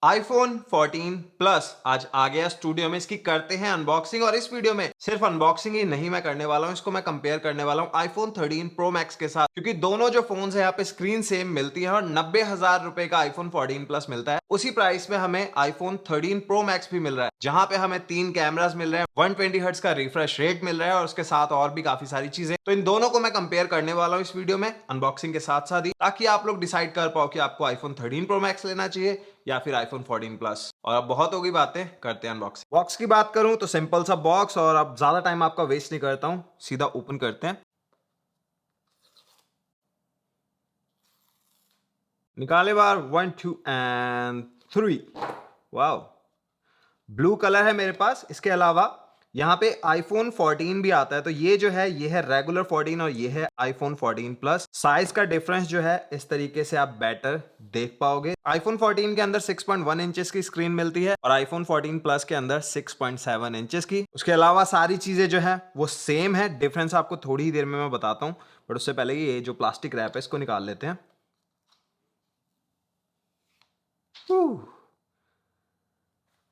iPhone 14 plus आज आ गया studio में। इसकी करते हैं अनबॉक्सिंग और इस वीडियो में सिर्फ अनबॉक्सिंग ही नहीं मैं करने वाला हूं, इसको मैं कंपेयर करने वाला हूं iPhone 13 Pro Max के साथ, क्योंकि दोनों जो फोन्स है यहाँ पे स्क्रीन सेम मिलती है और 90,000 रुपए का iPhone 14 प्लस मिलता है। उसी प्राइस में हमें iPhone 13 Pro Max भी मिल रहा है, जहां पे हमें 3 कैमरास मिल रहे हैं, 120 हर्ट्ज का रिफ्रेश रेट मिल रहा है और उसके साथ और भी काफी सारी चीजें। तो इन दोनों को मैं कंपेयर करने वाला हूं इस वीडियो में अनबॉक्सिंग के साथ साथ ही, ताकि आप लोग डिसाइड कर पाओ कि आपको iPhone 13 Pro Max लेना चाहिए या फिर iPhone 14 प्लस। और अब बहुत होगी बातें, करते हैं अनबॉक्सिंग। बॉक्स की बात करूं तो सिंपल सा बॉक्स, और अब ज्यादा टाइम आपका वेस्ट नहीं करता हूं, सीधा ओपन करते हैं। निकाले बार 1 2 एंड 3। वाओ, ब्लू कलर है मेरे पास। इसके अलावा यहाँ पे iPhone 14 भी आता है, तो ये जो है ये है रेगुलर 14 और ये है iPhone 14 प्लस। साइज का डिफरेंस जो है इस तरीके से आप बेटर देख पाओगे। iPhone 14 के अंदर 6.1 इंचेस की स्क्रीन मिलती है और iPhone 14 प्लस के अंदर 6.7 इंचेस की। उसके अलावा सारी चीजें जो है वो सेम है, डिफरेंस आपको थोड़ी ही देर में मैं बताता हूँ, बट उससे पहले ये जो प्लास्टिक रैप है इसको निकाल लेते हैं।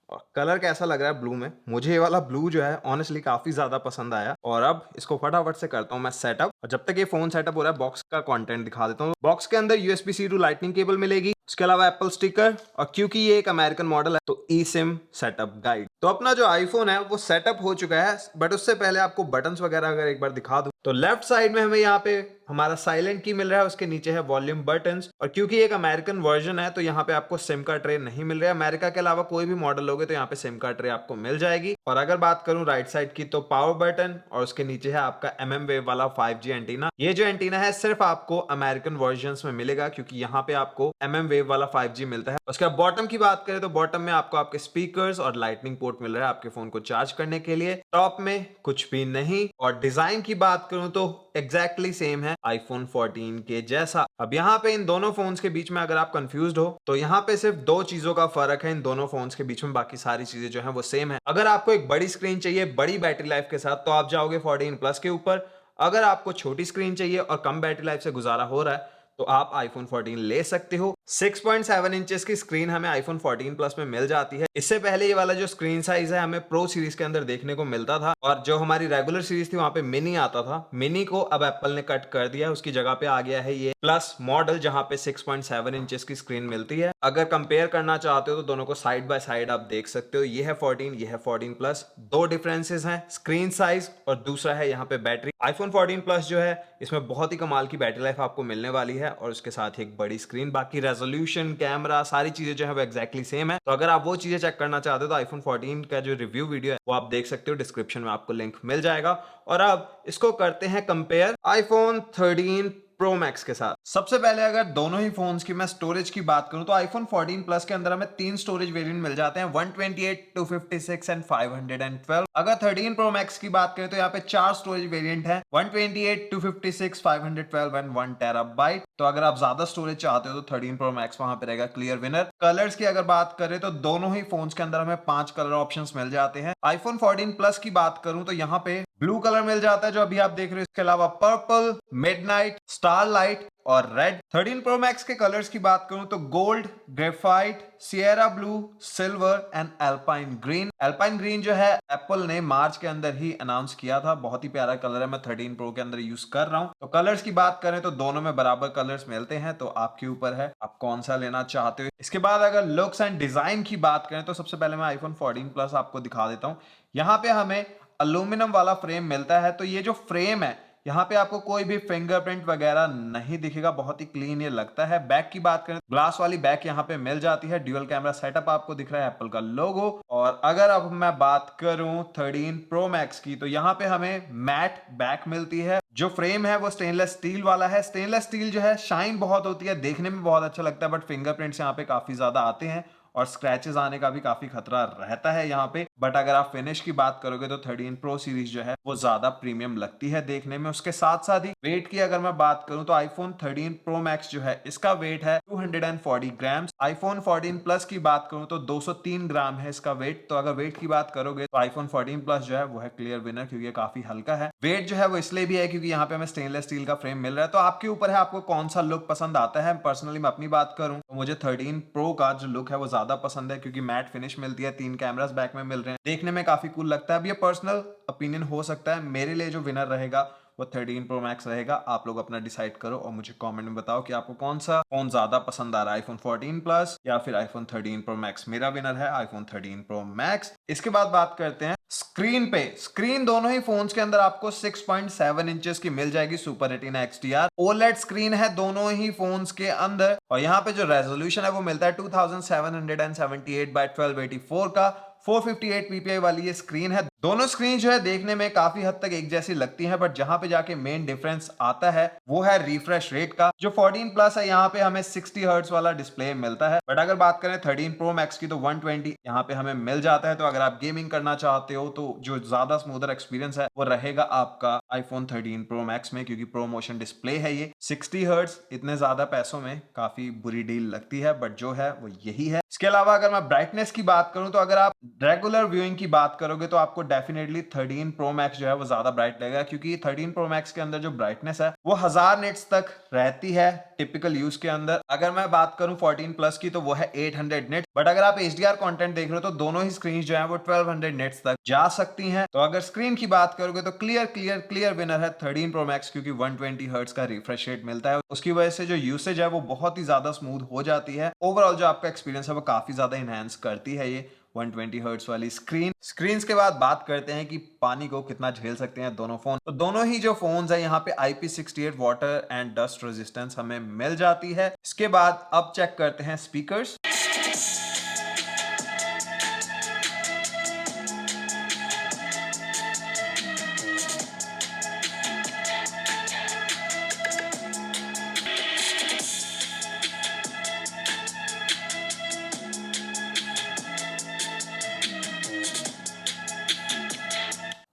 और कलर कैसा लग रहा है ब्लू में? मुझे ये वाला ब्लू जो है ऑनेस्टली काफी ज्यादा पसंद आया। और अब इसको फटाफट से करता हूं मैं सेटअप, और जब तक ये फोन सेटअप हो रहा है बॉक्स का कंटेंट दिखा देता हूं। बॉक्स के अंदर USB-C टू लाइटनिंग केबल मिलेगी, उसके अलावा एप्पल स्टिकर, और क्योंकि ये एक अमेरिकन मॉडल है तो ई सिम सेटअप गाइड। तो अपना जो आईफोन है वो सेटअप हो चुका है, बट उससे पहले आपको बटन्स वगैरह अगर एक बार दिखा दूं तो लेफ्ट साइड में हमें यहाँ पे हमारा साइलेंट की मिल रहा है, उसके नीचे है वॉल्यूम बटन्स। और क्योंकि एक अमेरिकन वर्जन है तो यहाँ पे आपको सिम का ट्रे नहीं मिल रहा है। अमेरिका के अलावा कोई भी मॉडल लोगे तो यहाँ पे सिम का ट्रे आपको मिल जाएगी। और अगर बात करूं राइट साइड की तो पावर बटन, और उसके नीचे है आपका MM वेव वाला 5G एंटीना। ये जो एंटीना है सिर्फ आपको अमेरिकन वर्जन में मिलेगा, क्योंकि यहाँ पे आपको MM वेव वाला 5G मिलता है। उसके बाद बॉटम की बात करें तो बॉटम में आपको आपके स्पीकर्स और लाइटनिंग पोर्ट मिल रहा है आपके फोन को चार्ज करने के लिए। टॉप में कुछ भी नहीं। और डिजाइन की बात करूं तो एग्जैक्टली सेम है iPhone 14 के जैसा। अब यहाँ पे इन दोनों फोन्स के बीच में अगर आप कंफ्यूज्ड हो तो यहाँ पे सिर्फ दो चीजों का फर्क है इन दोनों फोन्स के बीच में, बाकी सारी चीजें जो है वो सेम है। अगर आपको एक बड़ी स्क्रीन चाहिए बड़ी बैटरी लाइफ के साथ तो आप जाओगे 14 प्लस के ऊपर। अगर आपको छोटी स्क्रीन चाहिए और कम बैटरी लाइफ से गुजारा हो रहा है तो आप iPhone 14 ले सकते हो। 6.7 इंचेस की स्क्रीन हमें iPhone 14 प्लस में मिल जाती है। इससे पहले ये वाला जो स्क्रीन साइज है हमें प्रो सीरीज के अंदर देखने को मिलता था, और जो हमारी रेगुलर सीरीज थी वहां पे मिनी आता था। मिनी को अब एप्पल ने कट कर दिया है, उसकी जगह पे आ गया है ये प्लस मॉडल, जहां पे 6.7 इंचेस की स्क्रीन मिलती है। अगर कंपेयर करना चाहते हो तो दोनों को साइड बाय साइड आप देख सकते हो। ये है 14, ये है 14 प्लस। दो डिफरेंसेस हैं, स्क्रीन साइज और दूसरा है यहाँ पे बैटरी। iPhone 14 प्लस जो है इसमें बहुत ही कमाल की बैटरी लाइफ आपको मिलने वाली है, और उसके साथ ही एक बड़ी स्क्रीन। बाकी रेजोल्यूशन, कैमरा, सारी चीजें जो है वो एक्जैक्टली सेम है। तो अगर आप वो चीजें चेक करना चाहते हो तो iPhone 14 का जो रिव्यू वीडियो है वो आप देख सकते हो, डिस्क्रिप्शन में आपको लिंक मिल जाएगा। और अब इसको करते हैं कंपेयर iPhone 13 Pro Max के साथ। सबसे पहले अगर दोनों ही फोन्स की मैं स्टोरेज की बात करूं तो iPhone 14 प्लस के अंदर हमें 3 स्टोरेज वेरिएंट मिल जाते हैं, 128, 256 एंड 512। अगर 13 Pro Max की बात करें तो यहाँ पे 4 स्टोरेज वेरिएंट है, 128, 256, 512 एंड 1 टेराबाइट। तो अगर आप ज्यादा स्टोरेज चाहते हो तो 13 Pro Max वहां पे रहेगा क्लियर विनर। कलर्स की अगर बात करें तो दोनों ही फोन्स के अंदर हमें 5 कलर ऑप्शंस मिल जाते हैं। iPhone 14 प्लस की बात करूं तो यहाँ पे ब्लू कलर मिल जाता है जो अभी आप देख रहे हो। इसके अलावा पर्पल, मिडनाइट, स्टारलाइट और रेड। 13 Pro Max के कलर्स की बात करूं तो gold, graphite, Sierra blue, silver and alpine green. Alpine green जो है एप्पल ने मार्च के अंदर ही अनाउंस किया था, बहुत ही प्यारा कलर है, मैं 13 Pro के अंदर यूज कर रहा हूं। तो कलर्स की बात करें तो दोनों में बराबर कलर्स मिलते हैं, तो आपके ऊपर है आप कौन सा लेना चाहते हो। इसके बाद अगर लुक्स एंड डिजाइन की बात करें तो सबसे पहले मैं iPhone 14 प्लस आपको दिखा देता हूं। यहाँ पे हमें अल्यूमिनियम वाला फ्रेम मिलता है, तो ये जो फ्रेम है यहाँ पे आपको कोई भी फिंगरप्रिंट वगैरह नहीं दिखेगा, बहुत ही क्लीन ये लगता है। बैक की बात करें, ग्लास वाली बैक यहाँ पे मिल जाती है। ड्यूअल कैमरा सेटअप आपको दिख रहा है, एप्पल का लोगो। और अगर अब मैं बात करूं 13 Pro Max की तो यहाँ पे हमें मैट बैक मिलती है। जो फ्रेम है वो स्टेनलेस स्टील वाला है। स्टेनलेस स्टील जो है शाइन बहुत होती है, देखने में बहुत अच्छा लगता है, बट फिंगरप्रिंट्स यहाँ पे काफी ज्यादा आते हैं और स्क्रैचेस आने का भी काफी खतरा रहता है यहाँ पे। बट अगर आप फिनिश की बात करोगे तो 13 प्रो सीरीज जो है वो ज्यादा प्रीमियम लगती है देखने में। उसके साथ साथ ही वेट की अगर मैं बात करूं तो आईफोन 13 प्रो मैक्स जो है इसका वेट है 240 ग्राम। आईफोन 14 प्लस की बात करूं तो 203 ग्राम है इसका वेट। तो अगर वेट की बात करोगे तो आईफोन 14 प्लस जो है वो है क्लियर विनर, क्योंकि ये काफी हल्का है। वेट जो है वो इसलिए भी है क्योंकि यहाँ पे हमें स्टेनलेस स्टील का फ्रेम मिल रहा है। तो आपके ऊपर है आपको कौन सा लुक पसंद आता है। पर्सनली मैं अपनी बात करूं तो मुझे 13 प्रो का जो लुक है वो ज्यादा पसंद है, क्योंकि मैट फिनिश मिलती है, 3 कैमरास बैक में मिल रहे हैं, देखने में काफी कूल लगता है। अब ये पर्सनल ओपिनियन हो सकता है, मेरे लिए जो विनर रहेगा वो 13 प्रो मैक्स रहेगा। आप लोग अपना डिसाइड करो और मुझे कमेंट में बताओ कि आपको कौन सा फोन ज्यादा पसंद आ रहा है, आईफोन 14 प्लस या फिर आईफोन 13 प्रो मैक्स। मेरा विनर है आईफोन 13 प्रो मैक्स। इसके बाद बात करते हैं स्क्रीन पे। स्क्रीन दोनों ही फोन्स के अंदर आपको 6.7 इंचेस की मिल जाएगी super retina XDR OLED screen है दोनों ही फोन्स के अंदर। और यहाँ पे जो रेजोल्यूशन है वो मिलता है 2778 बाय 1284 का। 458 ppi वाली ये स्क्रीन है। दोनों स्क्रीन जो है देखने में काफी हद तक एक जैसी लगती है, बट जहां पे जाके मेन डिफरेंस आता है वो है रिफ्रेश रेट का। जो 14 प्लस है यहाँ पे हमें 60 हर्ट्ज वाला डिस्प्ले मिलता है, बट अगर बात करें 13 प्रो मैक्स की तो 120 यहाँ पे हमें मिल जाता है। तो अगर आप गेमिंग करना चाहते हो तो जो ज्यादा स्मूदर एक्सपीरियंस है वो रहेगा आपका आईफोन 13 प्रो मैक्स में, क्योंकि प्रो मोशन डिस्प्ले है ये। 60 हर्ट्ज इतने ज्यादा पैसों में काफी बुरी डील लगती है, बट जो है वो यही है। इसके अलावा अगर मैं ब्राइटनेस की बात करूं तो अगर आप रेगुलर व्यूइंग की बात करोगे तो आपको डेफिनेटली 13 प्रो मैक्स जो है वो ज्यादा ब्राइट लगेगा, क्योंकि 13 प्रो मैक्स के अंदर जो ब्राइटनेस है वो 1000 निट्स तक रहती है टिपिकल यूज के अंदर। अगर मैं बात करूं 14 प्लस की तो वो है 800 निट्स, बट अगर आप HDR कंटेंट देख रहे हो तो दोनों ही स्क्रीन जो है वो 1200 निट्स तक जा सकती हैं। तो अगर स्क्रीन की बात करोगे तो क्लियर विनर है 13 प्रो मैक्स, क्योंकि 120 हर्ट्ज का रिफ्रेश रेट मिलता है। उसकी वजह से जो यूसेज है वो बहुत ही ज्यादा स्मूथ हो जाती है। ओवरऑल जो आपका एक्सपीरियंस है वो काफी ज्यादा इनहेंस करती है ये 120 हर्ट्ज वाली स्क्रीन के बाद बात करते हैं कि पानी को कितना झेल सकते हैं दोनों फोन। तो दोनों ही जो फोन्स है यहाँ पे IP68 water and dust resistance हमें मिल जाती है। इसके बाद अब चेक करते हैं स्पीकर्स।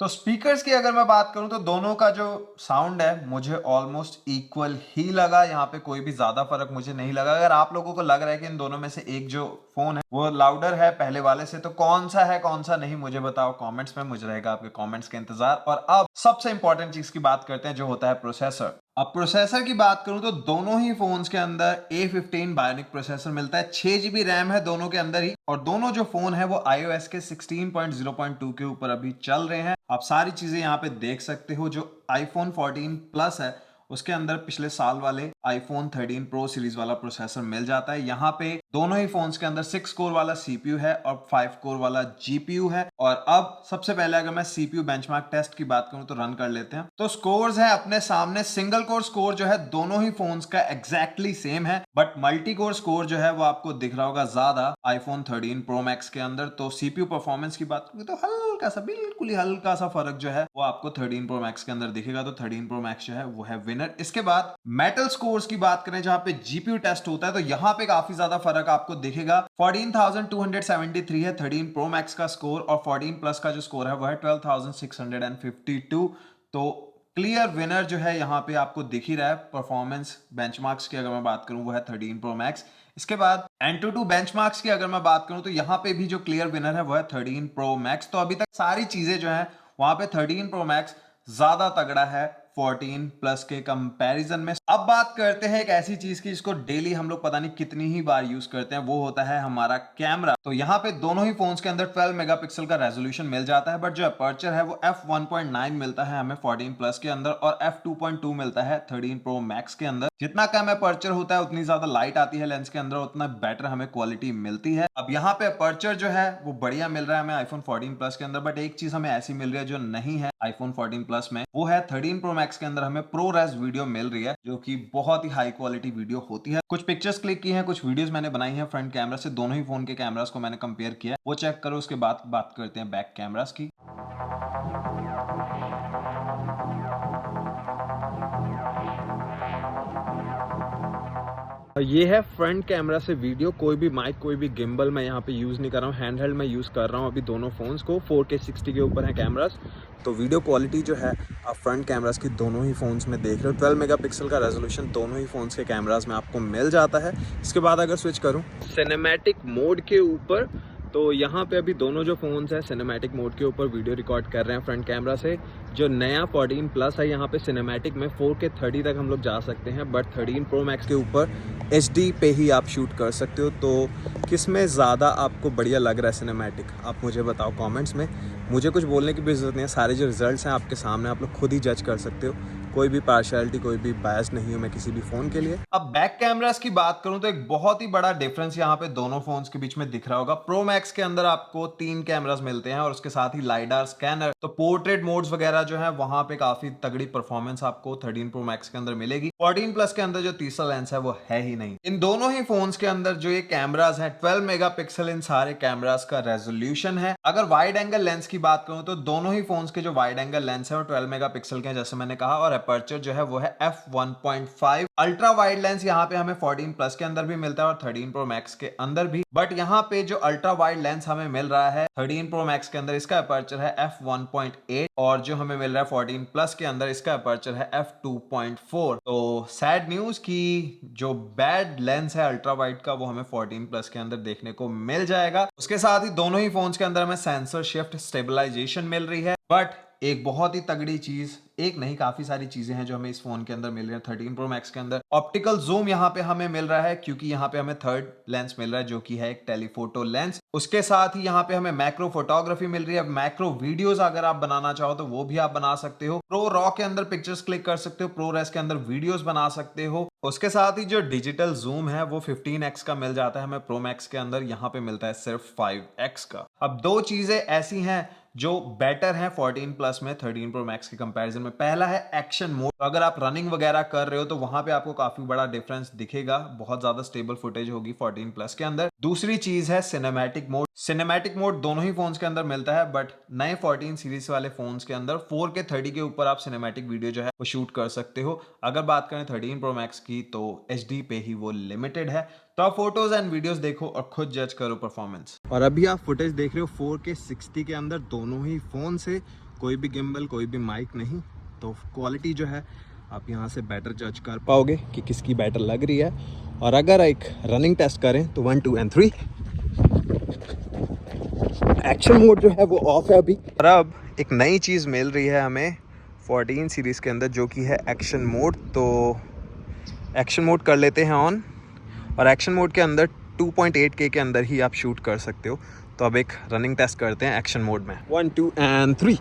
तो स्पीकर्स की अगर मैं बात करूं तो दोनों का जो साउंड है मुझे ऑलमोस्ट इक्वल ही लगा। यहाँ पे कोई भी ज्यादा फर्क मुझे नहीं लगा। अगर आप लोगों को लग रहा है कि इन दोनों में से एक जो फोन है वो लाउडर है पहले वाले से, तो कौन सा है कौन सा नहीं मुझे बताओ कमेंट्स में। मुझे रहेगा आपके कमेंट्स का इंतजार। और अब सबसे इंपॉर्टेंट चीज की बात करते हैं जो होता है प्रोसेसर। अब प्रोसेसर की बात करूं तो दोनों ही फोन्स के अंदर A15 बायोनिक प्रोसेसर मिलता है। 6 GB रैम है दोनों के अंदर ही, और दोनों जो फोन है वो iOS के 16.0.2 के ऊपर अभी चल रहे हैं। आप सारी चीजें यहाँ पे देख सकते हो। जो आईफोन 14 प्लस है उसके अंदर पिछले साल वाले आईफोन 13 प्रो सीरीज वाला प्रोसेसर मिल जाता है। यहाँ पे दोनों ही फोन्स के अंदर 6 कोर वाला CPU है और 5 कोर वाला GPU है। और अब सबसे पहले अगर मैं CPU बेंचमार्क टेस्ट की बात करूं तो रन कर लेते हैं। तो स्कोर्स है अपने सामने। सिंगल कोर स्कोर जो है दोनों ही फोन्स का एग्जैक्टली सेम है, बट मल्टी कोर स्कोर जो है वो आपको दिख रहा होगा ज्यादा आईफोन 13 प्रो मैक्स के अंदर। तो CPU परफॉर्मेंस की बात करें तो हल्का सा, बिल्कुल ही हल्का सा फर्क जो है वो आपको 13 प्रो मैक्स के अंदर दिखेगा। तो 13 प्रो मैक्स जो है वो है विनर। इसके बाद मेटल स्कोर्स की बात करें जहां पे GPU टेस्ट होता है तो यहां पे काफी ज्यादा फर्क आपको दिखेगा। 14,273 है 13 प्रो मैक्स का स्कोर, और 14 प्लस का जो स्कोर है वो है 12,652। तो क्लियर विनर जो है यहाँ पे आपको दिख ही रहा है। परफॉर्मेंस बेंचमार्क्स की अगर मैं बात करूं वो है 13 प्रो मैक्स। इसके बाद Antutu बेंचमार्क्स की अगर मैं बात करूं तो यहाँ पे भी जो क्लियर विनर है वो है 13 प्रो मैक्स। तो अभी तक सारी चीजें जो है वहां पे 13 प्रो मैक्स ज्यादा तगड़ा है 14 प्लस के कंपैरिजन में। अब बात करते हैं एक ऐसी चीज की जिसको डेली हम लोग पता नहीं कितनी ही बार यूज करते हैं, वो होता है हमारा कैमरा। तो यहाँ पे दोनों ही फोन्स के अंदर 12 मेगापिक्सल का रेजोल्यूशन मिल जाता है, बट जो अपर्चर है वो f1.9 मिलता है हमें 14 प्लस के अंदर, और f2.2 मिलता है 13 प्रो मैक्स के अंदर। जितना कम अपर्चर होता है उतनी ज्यादा लाइट आती है लेंस के अंदर, उतना बेटर हमें क्वालिटी मिलती है। अब यहाँ पे अपर्चर जो है वो बढ़िया मिल रहा है हमें आईफोन 14 प्लस के अंदर, बट एक चीज हमें ऐसी मिल रही है जो नहीं है आईफोन 14 प्लस में, वो है 13 प्रो मैक्स के अंदर हमें प्रो रेस वीडियो मिल रही है, जो कि बहुत ही हाई क्वालिटी वीडियो होती है। कुछ पिक्चर्स क्लिक की हैं, कुछ वीडियोस मैंने बनाई हैं फ्रंट कैमरा से। दोनों ही फोन के कैमरास को मैंने कंपेयर किया, वो चेक करो। उसके बाद बात करते हैं बैक कैमरास की। ये है फ्रंट कैमरा से वीडियो, कोई भी माइक कोई भी गिम्बल मैं यहाँ पे यूज़ नहीं कर रहा हूँ, हैंड हेल्ड मैं यूज़ कर रहा हूँ अभी दोनों फ़ोन्स को। 4K 60 के ऊपर है कैमरास, तो वीडियो क्वालिटी जो है आप फ्रंट कैमरास की दोनों ही फ़ोन्स में देख रहे हो। 12 मेगापिक्सल का रेजोल्यूशन दोनों ही फ़ोन्स के कैमरास में आपको मिल जाता है। इसके बाद अगर स्विच करूँ सिनेमैटिक मोड के ऊपर, तो यहाँ पे अभी दोनों जो फ़ोन्स हैं सिनेमैटिक मोड के ऊपर वीडियो रिकॉर्ड कर रहे हैं फ्रंट कैमरा से। जो नया 14 प्लस है यहाँ पे सिनेमैटिक में 4K 30 तक हम लोग जा सकते हैं, बट 13 प्रो मैक्स के ऊपर HD पे ही आप शूट कर सकते हो। तो किस में ज़्यादा आपको बढ़िया लग रहा है सिनेमैटिक, आप मुझे बताओ कमेंट्स में। मुझे कुछ बोलने की भी ज़रूरत नहीं है, सारे जो रिजल्ट्स हैं आपके सामने, आप लोग खुद ही जज कर सकते हो। कोई भी पार्शियलिटी कोई भी बायस नहीं हूँ मैं किसी भी फ़ोन के लिए। अब बैक कैमरास की बात करूँ तो एक बहुत ही बड़ा डिफरेंस यहाँ पे दोनों फोन्स के बीच में दिख रहा होगा। प्रो मैक्स के अंदर आपको 3 कैमरास मिलते हैं और उसके साथ ही लाइडार स्कैनर, तो पोर्ट्रेट मोड्स वगैरह जो है वहां पे काफी तगड़ी परफॉर्मेंस आपको 13 प्रो मैक्स के अंदर मिलेगी। 14 प्लस के अंदर जो तीसरा लेंस है वो है ही नहीं। इन दोनों ही फोन्स के अंदर जो ये कैमरास हैं 12 मेगापिक्सल इन सारे कैमरास का रेजोल्यूशन है। अगर वाइड एंगल लेंस की बात करूं तो दोनों ही फोन्स के जो वाइड एंगल लेंस है वो 12 मेगापिक्सल के हैं जैसे मैंने कहा, और अपर्चर जो है वो है f1.5। अल्ट्रा वाइड लेंस यहाँ पे हमें 14 प्लस के अंदर भी मिलता है और 13 प्रो मैक्स के अंदर भी, बट यहाँ पे जो अल्ट्रा वाइड लेंस हमें मिल रहा है 13 प्रो मैक्स के अंदर इसका अपर्चर है f1.8, और जो हमें मिल रहा है 14 प्लस के अंदर इसका अपर्चर है f2.4। तो सैड न्यूज की जो बैड लेंस है अल्ट्रा वाइड का वो हमें 14 प्लस के अंदर देखने को मिल जाएगा। उसके साथ ही दोनों ही फोन्स के अंदर हमें सेंसर शिफ्ट स्टेबलाइजेशन मिल रही है, बट एक बहुत ही तगड़ी चीज, एक नहीं काफी सारी चीजें हैं जो हमें इस फोन के अंदर मिल रही है 13 प्रो मैक्स के अंदर। ऑप्टिकल जूम यहाँ पे हमें मिल रहा है क्योंकि यहाँ पे हमें थर्ड लेंस मिल रहा है जो कि है एक टेलीफोटो लेंस। उसके साथ ही यहाँ पे हमें मैक्रो फोटोग्राफी मिल रही है। मैक्रो वीडियोस अगर आप बनाना चाहो तो वो भी आप बना सकते हो। प्रो रॉ के अंदर पिक्चर्स क्लिक कर सकते हो, प्रो रेस के अंदर वीडियोस बना सकते हो। उसके साथ ही जो डिजिटल जूम है वो 15x का मिल जाता है हमें प्रो मैक्स के अंदर, यहाँ पे मिलता है सिर्फ 5x का। अब दो चीजें ऐसी हैं जो बेटर है 14 प्लस में 13 प्रो मैक्स के कंपैरिजन में। पहला है एक्शन मोड, तो अगर आप रनिंग वगैरह कर रहे हो तो वहां पे आपको काफी बड़ा डिफरेंस दिखेगा, बहुत ज्यादा स्टेबल फुटेज होगी 14 प्लस के अंदर। दूसरी चीज है सिनेमैटिक मोड। सिनेमैटिक मोड दोनों ही फोन्स के अंदर मिलता है, बट नए 14 सीरीज वाले फोन्स के अंदर 4K 30 के ऊपर आप सिनेमैटिक वीडियो जो है वो शूट कर सकते हो। अगर बात करें 13 प्रो मैक्स की तो HD पे ही वो लिमिटेड है। तो आप फोटोज एंड वीडियोस देखो और खुद जज करो परफॉर्मेंस। और अभी आप फुटेज देख रहे हो 4K 60 के अंदर दोनों ही फोन से, कोई भी गिम्बल कोई भी माइक नहीं, तो क्वालिटी जो है आप यहाँ से बेटर जज कर पाओगे कि किसकी बेटर लग रही है। और अगर एक रनिंग टेस्ट करें तो 1 2 3 एक्शन मोड जो है वो ऑफ है अभी। और अब एक नई चीज़ मिल रही है हमें 14 सीरीज़ के अंदर जो कि है एक्शन मोड। तो एक्शन मोड कर लेते हैं ऑन, और एक्शन मोड के अंदर 2.8K के अंदर ही आप शूट कर सकते हो। तो अब एक रनिंग टेस्ट करते हैं एक्शन मोड में। 1 2 3।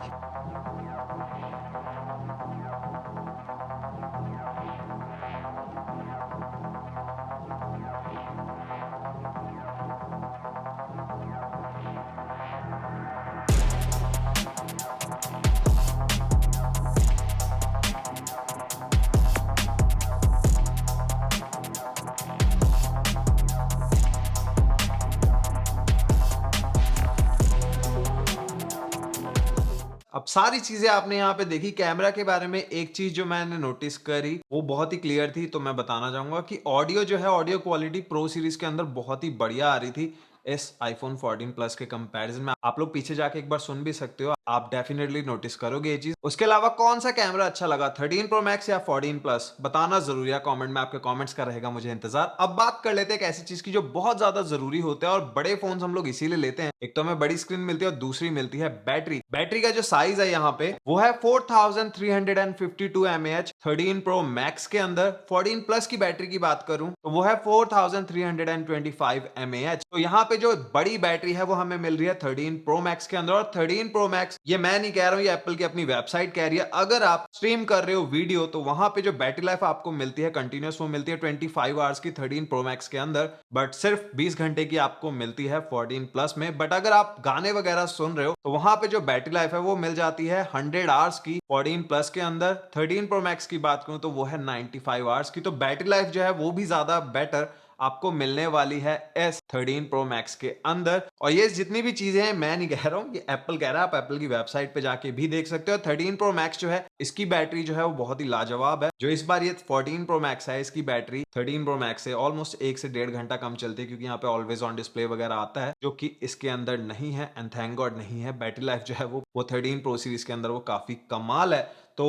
अब सारी चीजें आपने यहाँ पे देखी। कैमरा के बारे में एक चीज जो मैंने नोटिस करी वो बहुत ही क्लियर थी, तो मैं बताना चाहूंगा कि ऑडियो जो है ऑडियो क्वालिटी प्रो सीरीज के अंदर बहुत ही बढ़िया आ रही थी इस iPhone 14 प्लस के कंपैरिजन में। आप लोग पीछे जाके एक बार सुन भी सकते हो, आप डेफिनेटली नोटिस करोगे ये चीज। उसके अलावा कौन सा कैमरा अच्छा लगा 13 प्रो मैक्स या 14 प्लस, बताना जरूरी है कमेंट में, आपके कमेंट्स का रहेगा मुझे इंतजार। अब बात कर लेते हैं एक ऐसी चीज की जो बहुत ज्यादा जरूरी होता है और बड़े फोन हम लोग इसीलिए लेते हैं। एक तो हमें बड़ी स्क्रीन मिलती है और दूसरी मिलती है बैटरी। बैटरी का जो साइज है यहाँ पे वो है 4352 mAh 13 प्रो मैक्स के अंदर। 14 प्लस की बैटरी की बात करूं तो वो है 4325 mAh। तो यहाँ पे जो बड़ी बैटरी है वो हमें मिल रही है 13 प्रो मैक्स के अंदर। और 13 प्रो मैक्स ये मैं नहीं कह रहा हूं, ये एप्पल की अपनी वेबसाइट कह रही है। अगर आप स्ट्रीम कर रहे हो वीडियो तो वहां पे जो बैटरी लाइफ आपको मिलती है कंटिन्यूस वो मिलती है 25 आवर्स की 13 प्रो मैक्स के अंदर, बट सिर्फ 20 घंटे की आपको मिलती है 14 प्लस में। बट अगर आप गाने वगैरह सुन रहे हो तो वहां पे जो बैटरी लाइफ है वो मिल जाती है 100 आवर्स की 14 प्लस के अंदर। 13 प्रो मैक्स की बात करूं तो वो है 95 आवर्स की। तो बैटरी लाइफ जो है वो भी ज्यादा बेटर आपको मिलने वाली है S13 Pro Max के अंदर। और ये जितनी भी चीजें हैं मैं नहीं कह रहा हूँ, ये एप्पल कह रहा है, आप एप्पल की वेबसाइट पे जाके भी देख सकते हो। 13 Pro Max जो है इसकी बैटरी जो है वो बहुत ही लाजवाब है। जो इस बार ये 14 Pro Max है इसकी बैटरी 13 Pro Max से ऑलमोस्ट 1 से 1.5 घंटा कम चलती है, क्योंकि यहाँ पे ऑलवेज ऑन डिस्प्ले वगैरह आता है जो कि इसके अंदर नहीं है, एंड थैंक गॉड नहीं है। बैटरी लाइफ जो है वो 13 Pro सीरीज के अंदर वो काफी कमाल है। तो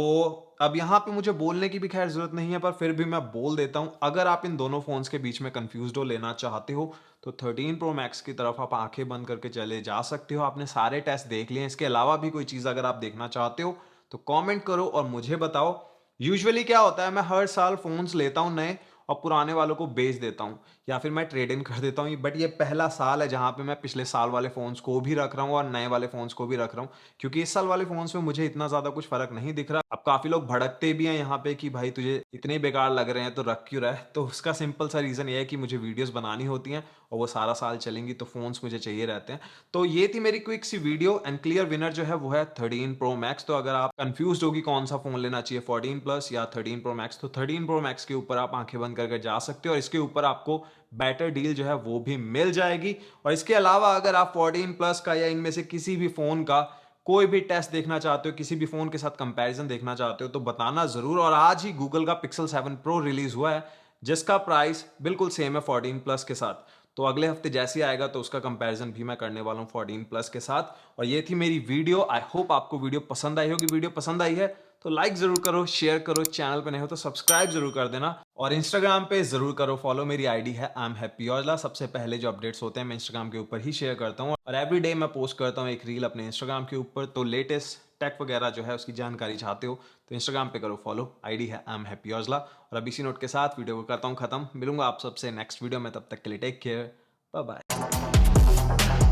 अब यहाँ पे मुझे बोलने की भी खैर जरूरत नहीं है, पर फिर भी मैं बोल देता हूँ, अगर आप इन दोनों फोन्स के बीच में कंफ्यूज हो, लेना चाहते हो, तो 13 Pro Max की तरफ आप आंखें बंद करके चले जा सकते हो। आपने सारे टेस्ट देख लिए हैं, इसके अलावा भी कोई चीज़ अगर आप देखना चाहते हो तो कमेंट करो और मुझे बताओ। यूजुअली क्या होता है, मैं हर साल फोन्स लेता हूँ नए और पुराने वालों को बेच देता हूँ या फिर मैं ट्रेड इन कर देता हूँ, बट ये पहला साल है जहाँ पे मैं पिछले साल वाले फोन्स को भी रख रहा हूँ और नए वाले फोन्स को भी रख रहा हूँ, क्योंकि इस साल वाले फोन्स में मुझे इतना ज्यादा कुछ फर्क नहीं दिख रहा। अब काफी लोग भड़कते भी हैं यहाँ पे कि भाई तुझे इतने बेकार लग रहे हैं तो रख क्यों रहा है, तो उसका सिंपल सा रीजन ये है कि मुझे वीडियोस बनानी होती हैं और वो सारा साल चलेंगी, तो फोन्स मुझे चाहिए रहते हैं। तो ये थी मेरी क्विक सी वीडियो, एंड क्लियर विनर जो है वो है 13 Pro Max। तो अगर आप कंफ्यूज हो कि कौन सा फोन लेना चाहिए, 14 प्लस या 13 Pro Max, तो 13 Pro Max के ऊपर आप आंखें बंद करके जा सकते हो और इसके ऊपर आपको बेटर डील जो है वो भी मिल जाएगी। और इसके अलावा अगर आप 14 प्लस का या इनमें से किसी भी फोन का कोई भी टेस्ट देखना चाहते हो, किसी भी फोन के साथ कंपैरिजन देखना चाहते हो, तो बताना जरूर। और आज ही गूगल का Pixel 7 Pro रिलीज हुआ है जिसका प्राइस बिल्कुल सेम है 14 प्लस के साथ, तो अगले हफ्ते जैसे ही आएगा तो उसका कंपैरिजन भी मैं करने वाला हूँ 14 प्लस के साथ। और ये थी मेरी वीडियो, आई होप आपको वीडियो पसंद आई होगी। वीडियो पसंद आई है तो लाइक जरूर करो, शेयर करो, चैनल पे नए हो तो सब्सक्राइब जरूर कर देना, और इंस्टाग्राम पे जरूर करो फॉलो। मेरी आईडी है ImHappyOjla। सबसे पहले जो अपडेट्स होते हैं मैं इंस्टाग्राम के ऊपर ही शेयर करता हूँ, और एवरी डे मैं पोस्ट करता हूँ एक रील अपने इंस्टाग्राम के ऊपर। तो लेटेस्ट टेक वगैरह जो है उसकी जानकारी चाहते हो तो इंस्टाग्राम पे करो फॉलो, आईडी है ImHappyOjla। और अब इसी नोट के साथ वीडियो को करता हूँ खत्म। मिलूंगा आप सबसे नेक्स्ट वीडियो में, तब तक के लिए टेक केयर, बाय बाय।